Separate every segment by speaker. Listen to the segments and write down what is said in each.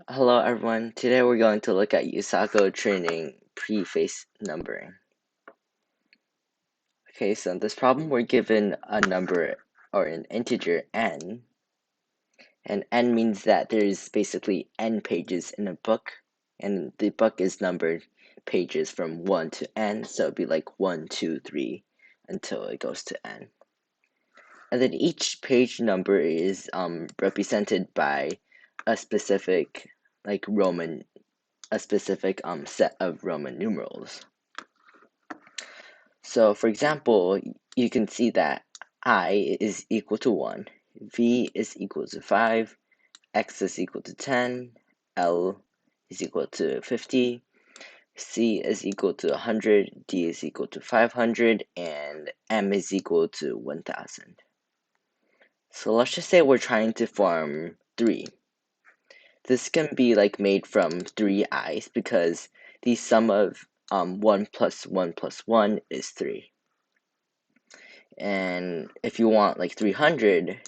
Speaker 1: Hello everyone, today we're going to look at usaco-training preface numbering. Okay, so in this problem we're given a number or an integer n, and n means that there's basically n pages in a book, and the book is numbered pages from 1 to n, so it'd be like 1, 2, 3 until it goes to n. And then each page number is represented by a specific set of Roman numerals. So for example, you can see that I is equal to 1, V is equal to 5, X is equal to 10, L is equal to 50, C is equal to 100, D is equal to 500, and M is equal to 1000. So let's just say we're trying to form 3. This can be made from 3 i's because the sum of 1 plus 1 plus 1 is 3. And if you want 300,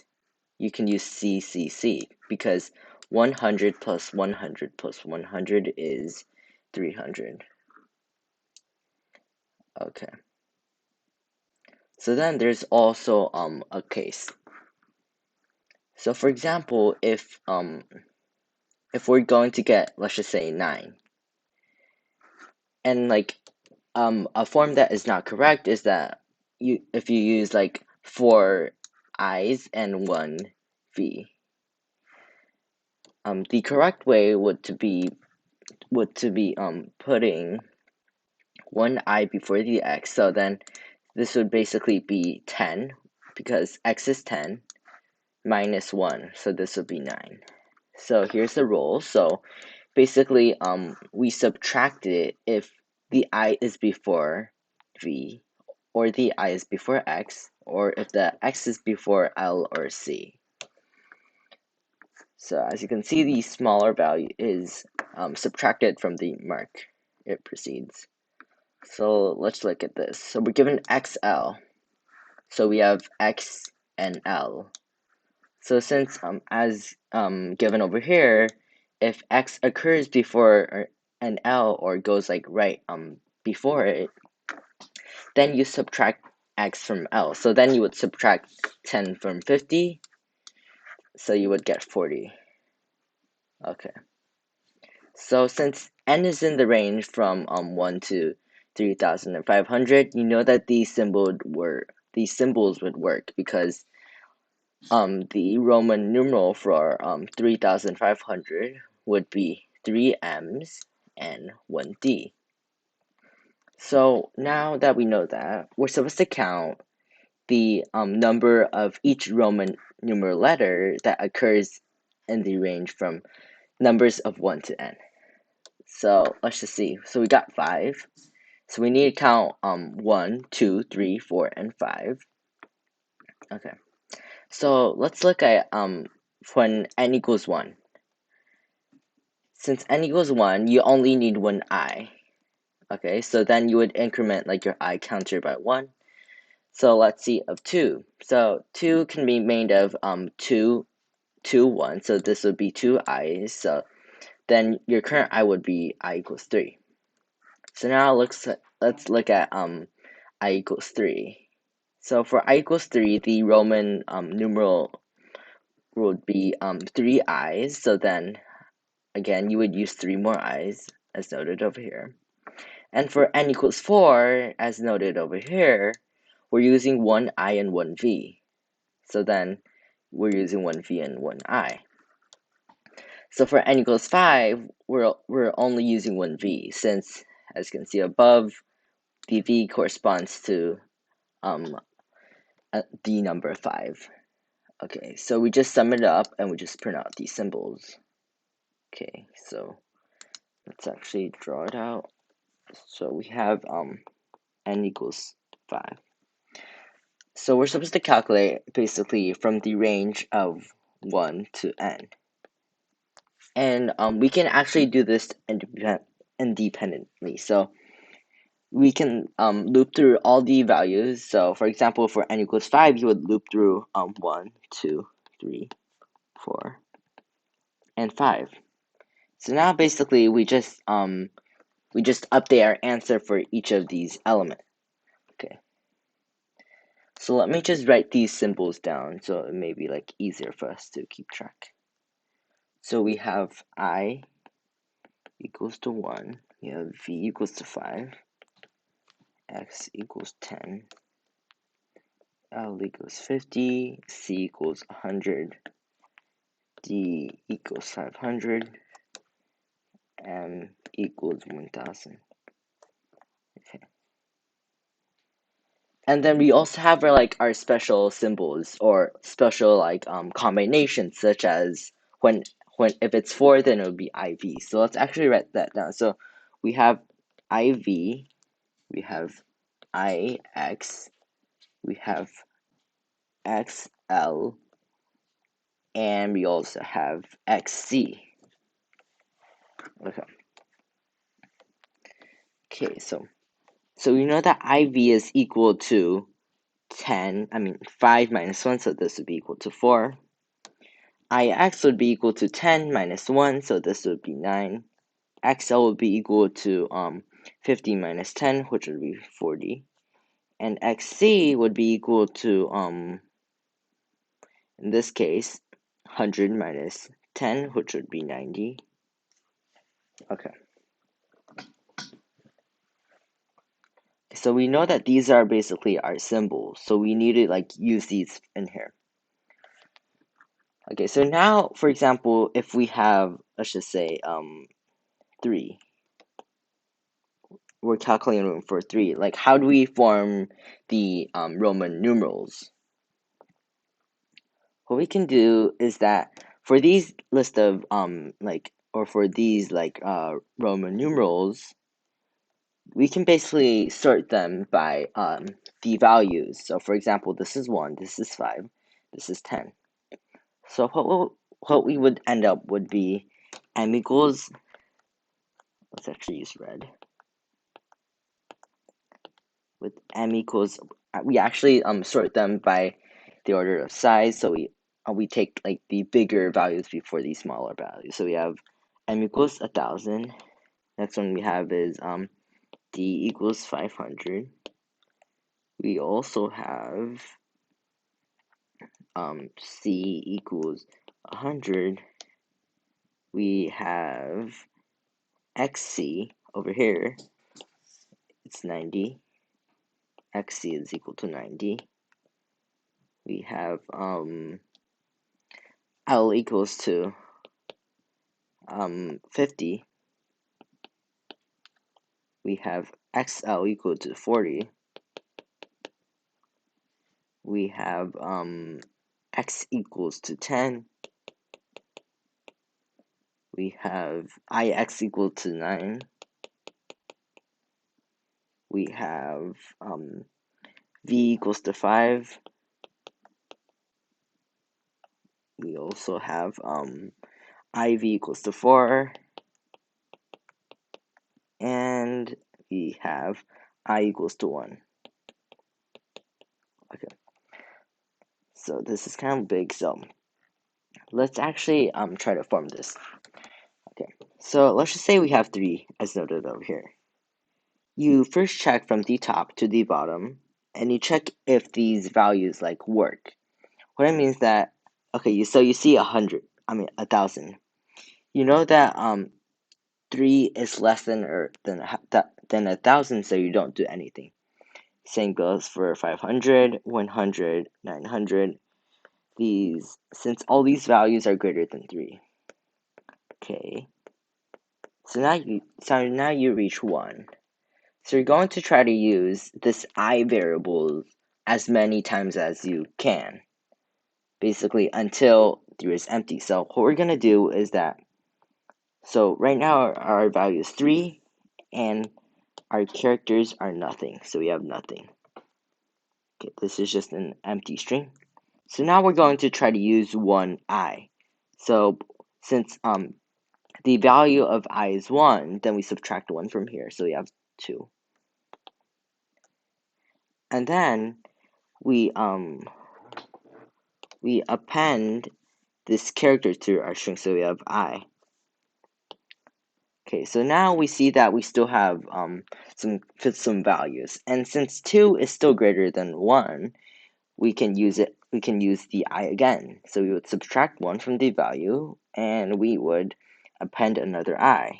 Speaker 1: you can use CCC because 100 plus 100 plus 100 is 300. Okay. So then there's also a case. So for example, if we're going to get, let's just say 9, and a form that is not correct is that if you use 4 i's and 1 v. The correct way would to be putting 1 I before the x, so then this would basically be 10 because x is 10 minus 1, so this would be 9. So here's the rule. So basically we subtract it if the I is before v, or the I is before x, or if the x is before L or C. So as you can see, the smaller value is subtracted from the mark it precedes. So let's look at this. So we're given XL. So we have X and L. So since as given over here, if X occurs before an L or goes right before it, then you subtract X from L. So then you would subtract 10 from 50. So you would get 40. Okay. So since n is in the range from 1 to 3,500, you know that these symbols would work because the Roman numeral for 3,500 would be 3 m's and 1 d. So now that we know that, we're supposed to count the number of each Roman numeral letter that occurs in the range from numbers of 1 to n. So let's just see. So we got 5. So we need to count 1, 2, 3, 4, and 5. Okay. So let's look at when n equals 1. Since n equals 1, you only need 1 I. Okay, so then you would increment your I counter by 1. So let's see of 2. So 2 can be made of 2, 2, 1. So this would be 2 i's. So then your current I would be I equals 3. So now let's look at I equals 3. So for I equals 3, the Roman numeral would be 3 i's. So then again, you would use 3 more i's as noted over here. And for n equals 4, as noted over here, we're using 1 I and 1 v. So then we're using 1 v and 1 I. So for n equals 5, we're only using 1 v, since, as you can see above, the v corresponds to the number 5. Okay, so we just sum it up and we just print out these symbols. Okay, so let's actually draw it out. So we have n equals 5. So we're supposed to calculate basically from the range of 1 to n. And we can actually do this independently. So we can loop through all the values. So for example, for n equals 5, you would loop through 1, 2, 3, 4, and 5. So now basically we just update our answer for each of these elements. Okay. So let me just write these symbols down so it may be like easier for us to keep track. So we have I equals to 1, we have V equals to 5, X equals 10, L equals 50, C equals 100, D equals 500, M equals 1000. Okay. And then we also have our special symbols or special combinations, such as when if it's 4, then it would be IV. So let's actually write that down. So we have IV, we have IX, we have XL, and we also have XC. Okay. Okay, so we know that IV is equal to 5 minus 1, so this would be equal to 4. Ix would be equal to 10 minus 1, so this would be 9. XL would be equal to 50 minus 10, which would be 40. And XC would be equal to, in this case, 100 minus 10, which would be 90. Okay. So we know that these are basically our symbols, so we need to use these in here. Okay, so now, for example, if we have, let's just say, 3, we're calculating for 3. Like, how do we form the Roman numerals? What we can do is that for these list of for these Roman numerals, we can basically sort them by the values. So for example, this is 1, this is 5, this is 10. So what we would end up would be m equals, let's actually use red. With m equals, we actually sort them by the order of size. So we take the bigger values before the smaller values. So we have m equals 1000. Next one we have is d equals 500. We also have c equals 100. We have xc over here. It's 90. Xc is equal to 90. We have L equals to 50. We have XL equal to 40. We have X equals to 10. We have IX equal to 9. We have V equals to 5. We also have IV equals to 4. And we have I equals to 1. Okay. So this is kind of big, so let's actually try to form this. Okay. So let's just say we have 3 as noted over here. You first check from the top to the bottom, and you check if these values work. What I mean is that, okay, so you see 1,000. You know that 3 is less than or than 1,000, so you don't do anything. Same goes for 500, 100, 900. Since all these values are greater than 3. Okay. So now you reach 1. So you're going to try to use this I variable as many times as you can, basically until 3 is empty. So what we're going to do is that, so right now our value is 3, and our characters are nothing, so we have nothing. Okay, this is just an empty string. So now we're going to try to use 1i. So since the value of I is 1, then we subtract 1 from here, so we have 2. And then we append this character to our string, so we have I. Okay, so now we see that we still have some values, and since 2 is still greater than 1, we can use the I again. So we would subtract 1 from the value, and we would append another I.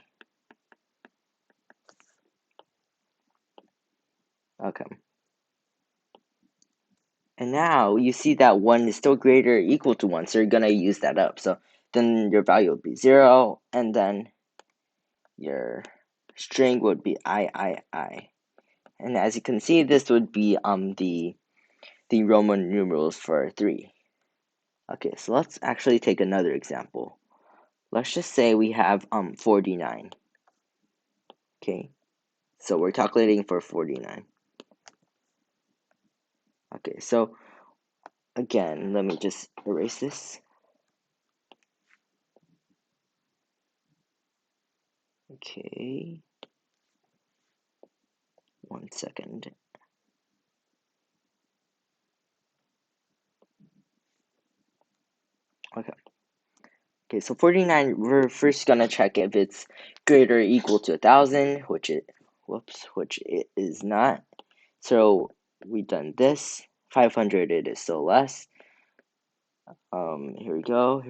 Speaker 1: Okay. And now you see that 1 is still greater or equal to 1, so you're going to use that up. So then your value would be 0, and then your string would be I. And as you can see, this would be the Roman numerals for 3. Okay, so let's actually take another example. Let's just say we have 49. Okay, so we're calculating for 49. Okay, so again, let me just erase this. Okay, 1 second. Okay, so 49, we're first gonna check if it's greater or equal to 1,000, which it is not. So we've done this. 500, it is still less. Here we go.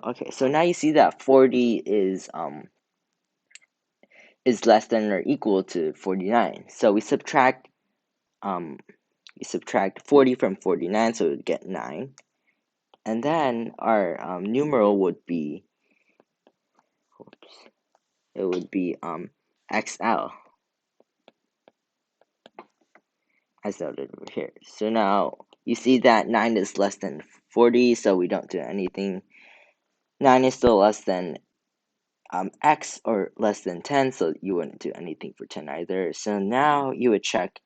Speaker 1: Okay, so now you see that 40 is less than or equal to 49. So we subtract 40 from 49, so we would get 9. And then our numeral would be XL, as noted over here. So now you see that 9 is less than 40, so we don't do anything. 9 is still less than x, or less than 10, so you wouldn't do anything for 10 either. So now you would check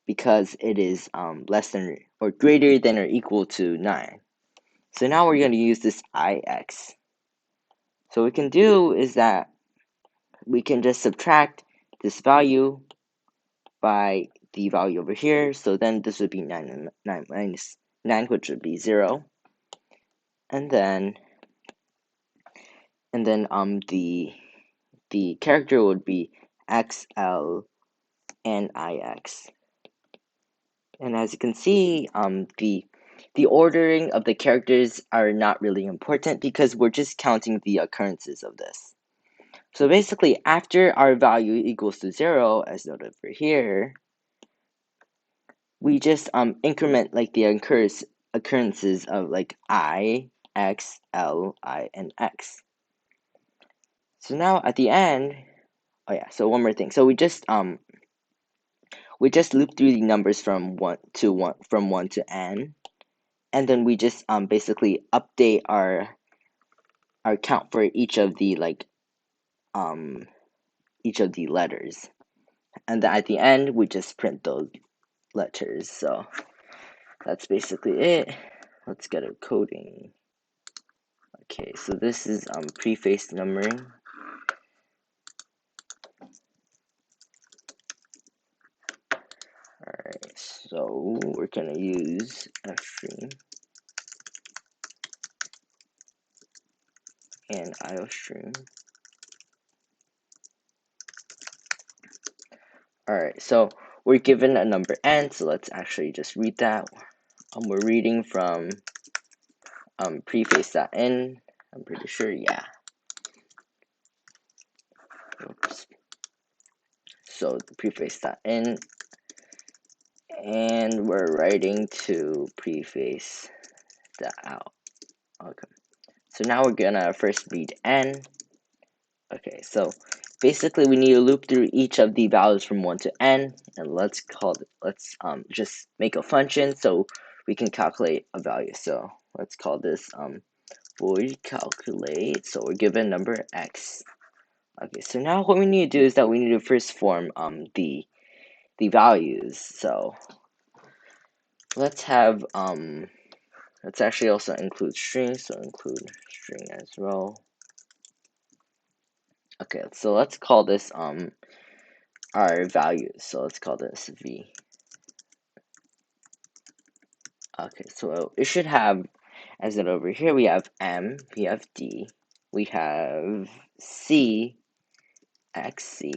Speaker 1: because it is less than or greater than or equal to 9. So now we're going to use this ix. So what we can do is that we can just subtract this value by the value over here. So then this would be 9 and 9 minus 9, which would be 0. And then the character would be XL and IX. And as you can see, the ordering of the characters are not really important because we're just counting the occurrences of this. So basically, after our value equals to 0, as noted over here, we just increment like the occurrences of like I, X, L, I, and X. So now at the end, oh yeah, so one more thing. So we just loop through the numbers from 1 to n, and then we just basically update our count for each of the letters, and then at the end we just print those letters. So that's basically it. Let's get a coding. Okay, so this is preface numbering. Alright, so we're gonna use fstream and iostream. Alright, so we're given a number n, so let's actually just read that. We're reading from preface.in, I'm pretty sure, yeah. Oops. So the preface.in, and we're writing to preface.out. Okay, so now we're gonna first read n. Okay, so basically we need to loop through each of the values from 1 to n, and let's just make a function so we can calculate a value. So let's call this void calculate. So we're given number x. Okay, so now what we need to do is that we need to first form the values. So let's have let's actually also include strings, so include string as well. Okay, so let's call this our values. So let's call this v. Okay, so it should have, as in over here, we have m, we have d, we have c, xc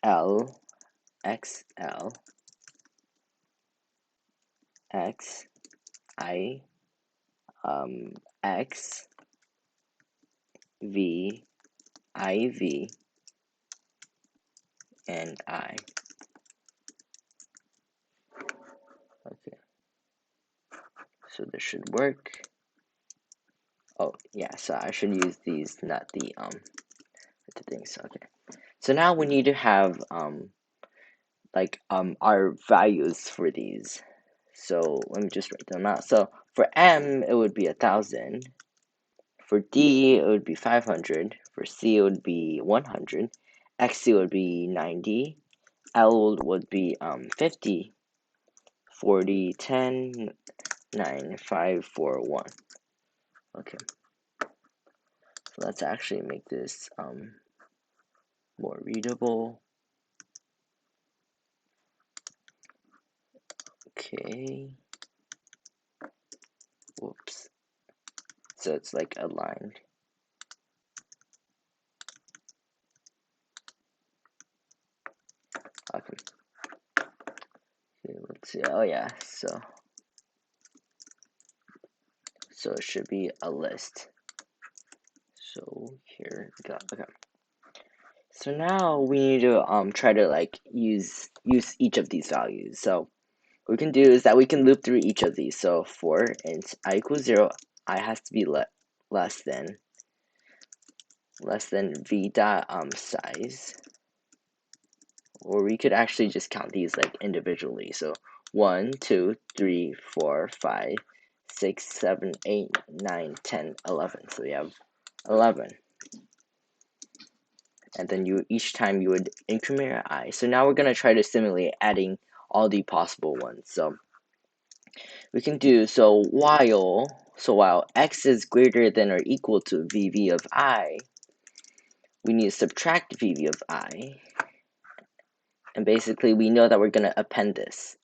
Speaker 1: l xl x I x v iv and I. Okay, so this should work. Oh yeah, so I should use these, not the things. Okay, so now we need to have our values for these. So let me just write them out. So for M it would be 1,000. For D it would be 500. For C it would be 100. XC would be 90. L would be 50. 40, 10, 9, 5, 4, 1. Okay, so let's actually make this more readable. Okay. Whoops. So it's like aligned. Okay. Okay, let's see. Oh yeah. So it should be a list. So here we go. Okay. So now we need to try to like use each of these values. So what we can do is that we can loop through each of these. So for int I equals 0, I has to be less than v dot size, or we could actually just count these like individually. So 1, 2, 3, 4, 5, 6, 7, 8, 9, 10, 11. So we have 11. And then each time you would increment your I. So now we're gonna try to simulate adding all the possible ones. So we can do while x is greater than or equal to vv of I, we need to subtract vv of I. And basically we know that we're gonna append this.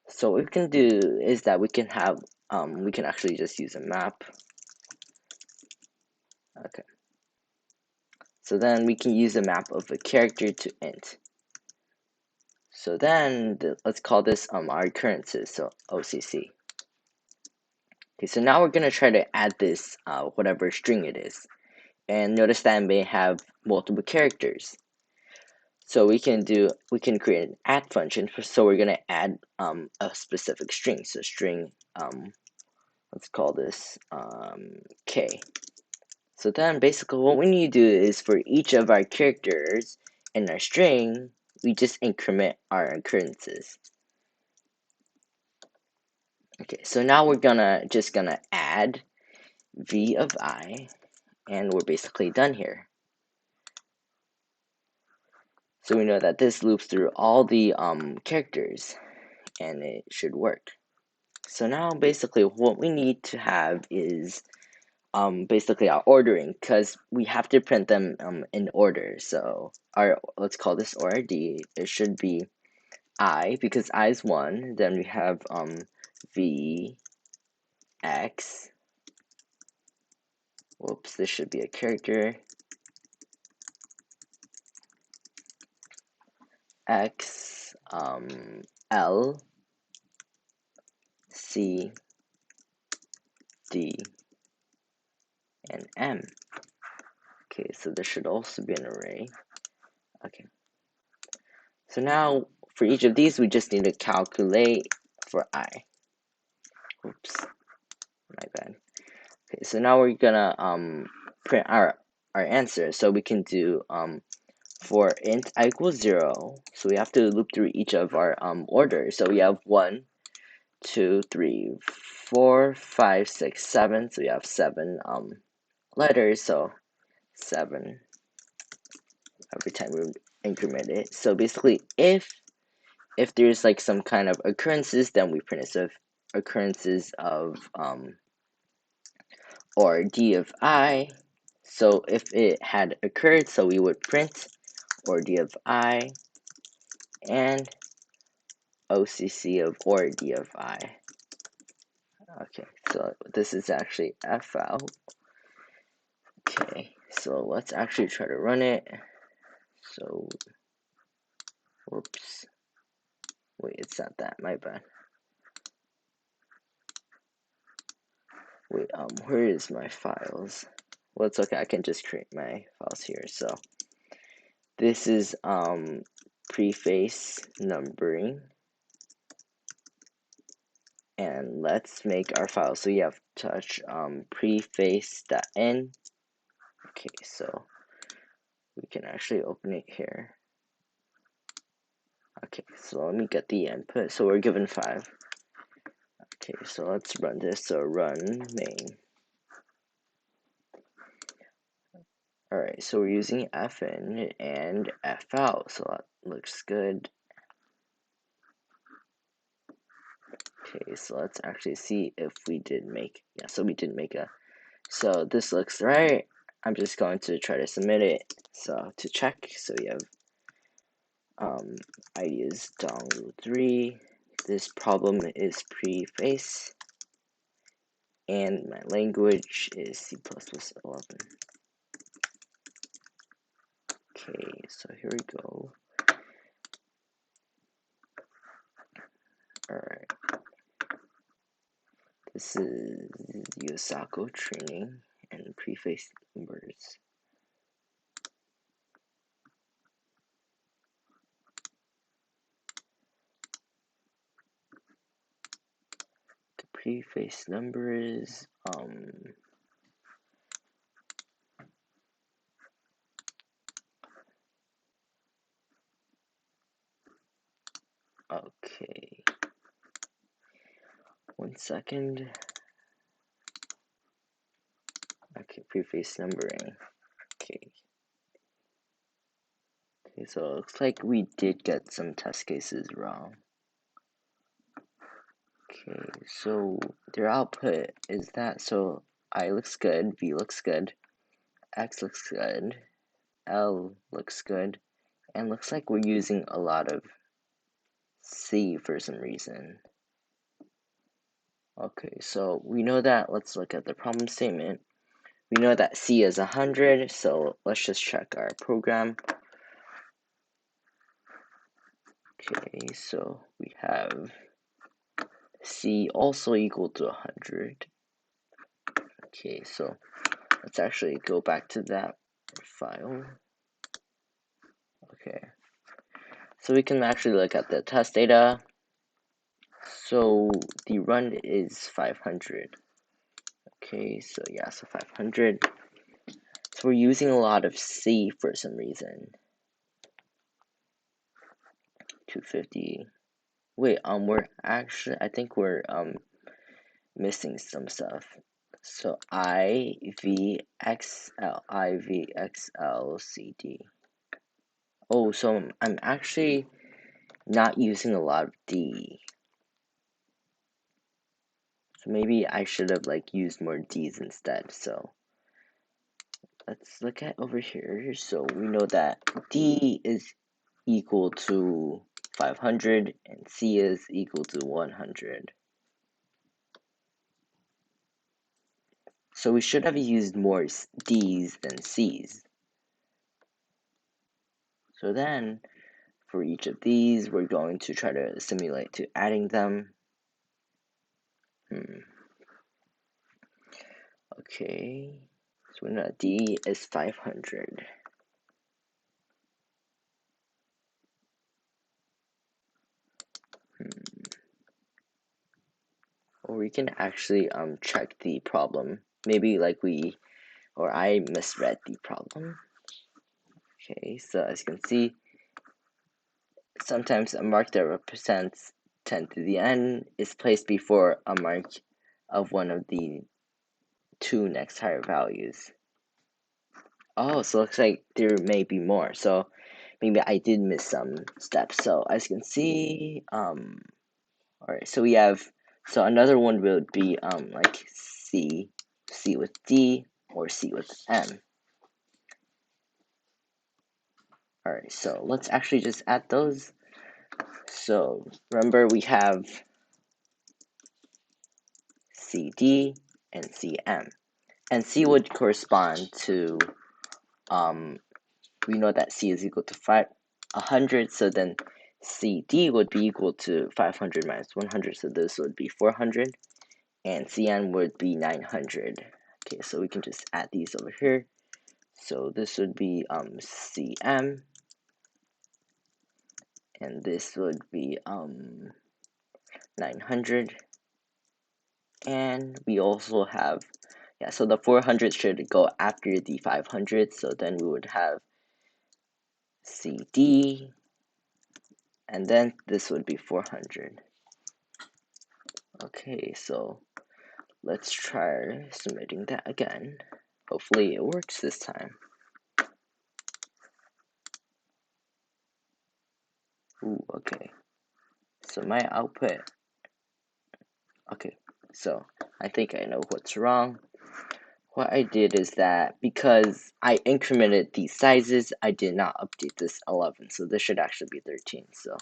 Speaker 1: So what we can do is that we can actually just use a map. Okay. So then we can use a map of a character to int. So then let's call this our occurrences, so OCC. Okay, so now we're gonna try to add this whatever string it is, and notice that it may have multiple characters. So we can create an add function. So we're gonna add a specific string. So string let's call this k. So then basically what we need to do is for each of our characters in our string, we just increment our occurrences. Okay, so now we're just gonna add v of I, and we're basically done here. So we know that this loops through all the characters, and it should work. So now basically what we need to have is basically our ordering, because we have to print them in order. So let's call this ORD. It should be I, because I is 1. Then we have v x. Whoops, this should be a character. X L C D and M. Okay, so this should also be an array. Okay. So now for each of these, we just need to calculate for I. Oops, my bad. Okay, so now we're gonna print our answer. So we can do for int I equals 0. So we have to loop through each of our orders. So we have 1, 2, 3, 4, 5, 6, 7. So we have 7 letters. So 7 every time we increment it. So basically, if there's like some kind of occurrences, then we print it. So if occurrences of or d of I, so if it had occurred, so we would print or d of I and OCC of or d of I. Okay, so this is actually f out. Okay, so let's actually try to run it. So, whoops. Wait, it's not that, my bad. Wait, where is my files? Well, it's okay, I can just create my files here. So, this is, preface numbering. And let's make our file. So, you have touch, preface.n. Okay, so we can actually open it here. Okay, so let me get the input. So we're given 5. Okay, so let's run this. So run main. Alright, so we're using fn and fout, so that looks good. Okay, so let's actually see if we did make, yeah, so we did make a, so this looks right. I'm just going to try to submit it, so to check. So we have ID is dongle3. This problem is preface, and my language is C++11. Okay, so here we go. Alright. This is usaco-training and preface numbers. The preface numbers, okay. 1 second. Okay, preface numbering. Okay. Okay, so it looks like we did get some test cases wrong. Okay, so their output is that, so I looks good, V looks good, X looks good, L looks good, and looks like we're using a lot of C for some reason. Okay, so we know that, let's look at the problem statement. We know that C is 100, so let's just check our program. Okay, so we have C also equal to 100. Okay, so let's actually go back to that file. Okay, so we can actually look at the test data. So the run is 500. Okay, so yeah, so 500. So we're using a lot of C for some reason. 250. Wait, we're actually, I think we're missing some stuff. So IVXL Oh, so I'm actually not using a lot of D. So maybe I should have like used more D's instead. So let's look at over here. So we know that D is equal to 500 and C is equal to 100. So we should have used more D's than C's. So then for each of these, we're going to try to simulate to adding them. Okay, so we know that D is 500. Or we can actually check the problem. Maybe like I misread the problem. Okay, so as you can see, sometimes a mark that represents 10 to the n is placed before a mark of one of the 2 next higher values. Oh, so it looks like there may be more. So maybe I did miss some steps. So as you can see, alright, so we have, so another one would be like C with D, or C with M. Alright, so let's actually just add those. So remember we have CD and CM. And C would correspond to we know that C is equal to 100, so then CD would be equal to 500 minus 100, so this would be 400, and CN would be 900. Okay, so we can just add these over here. So this would be CM, and this would be 900, and we also have, yeah, so the 400 should go after the 500, so then we would have CD, and then this would be 400. Okay, so let's try submitting that again. Hopefully it works this time. Ooh, okay. So my output, okay, so I think I know what's wrong. What I did is that because I incremented these sizes, I did not update this 11, so this should actually be 13. So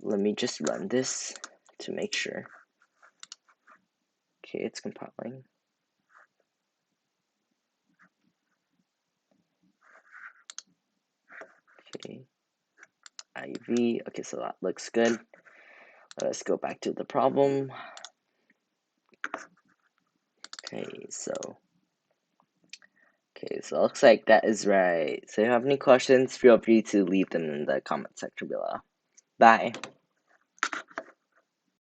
Speaker 1: let me just run this to make sure. Okay, it's compiling. Okay, IV, okay, so that looks good. Let's go back to the problem. Okay, so it looks like that is right. So if you have any questions, feel free to leave them in the comment section below. Bye.